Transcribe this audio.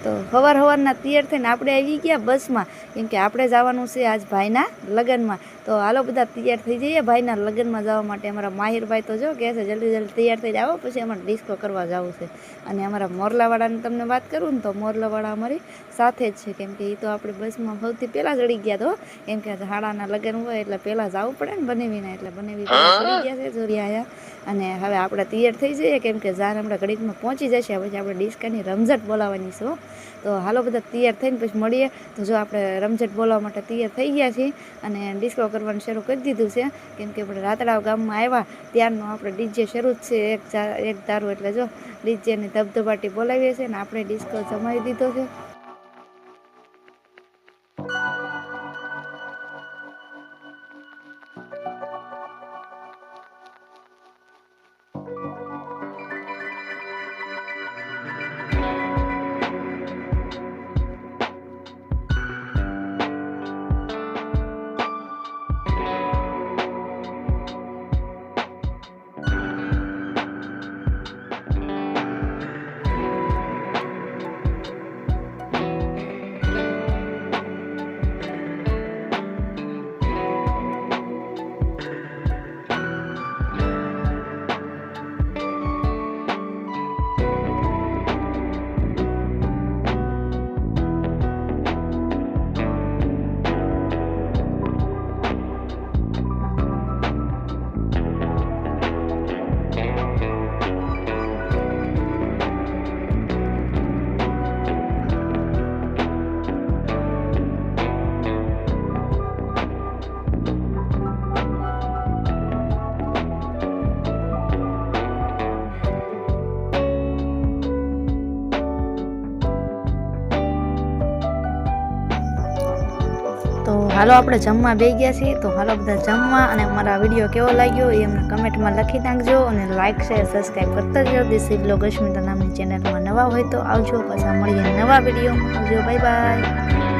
તો સવારના તૈયાર થઈને આપણે આવી ગયા બસમાં, કેમ કે આપણે જવાનું છે આજ ભાઈના લગ્નમાં. તો હાલો બધા તૈયાર થઈ જઈએ ભાઈના લગ્નમાં જવા માટે. અમારા માહિરભાઈ તો જો કહે છે જલ્દી જલ્દી તૈયાર થઈ જાઓ, પછી અમારે ડિસ્કો કરવા જવું છે. અને અમારા મોરલાવાળાની તમને વાત કરું ને તો મોરલાવાળા અમારી સાથે જ છે, કેમ કે એ તો આપણે બસમાં સૌથી પહેલાં ચડી ગયા તો, કેમ કે હાડાના લગ્ન હોય એટલે પહેલાં જવું પડે ને બનેવીને, એટલે બનેવી ચડી ગયા છે જોરિયા આયા. અને હવે આપણે તૈયાર થઈ જઈએ, કેમ કે જાર આપણે ઘડીકમાં પહોંચી જશે, પછી આપણે ડિસ્કાની રમઝટ બોલાવવાની છે. તો હાલો બધા તૈયાર થઈને પછી મળીએ. તો જો આપણે રમઝટ બોલાવવા માટે તૈયાર થઈ ગયા છીએ અને ડિસ્કો કરવાનું શરૂ કરી દીધું છે, કેમ કે આપણે રાતડાવ ગામમાં આવ્યા ત્યારનું આપણે ડીજે શરૂ જ છે એક ધારું. એટલે જો ડીજેની ધબધબાટી બોલાવીએ છીએ ને આપણે ડિસ્કો જમાવી દીધો છે. તો હાલો આપણે જમવા બેસી ગયા છીએ. તો હાલો બધા જમવા, અને અમારા વિડીયો કેવો લાગ્યો એ અમને કમેન્ટમાં લખી નાખજો, અને લાઇક શેર સબસ્ક્રાઈબ કરતા જાઓ. દેશી બ્લોગ અશ્મિતા નામની ચેનલમાં નવા હોય તો આવજો, પાછા મળીએ નવા વિડીયોમાં. આવજો, બાય બાય.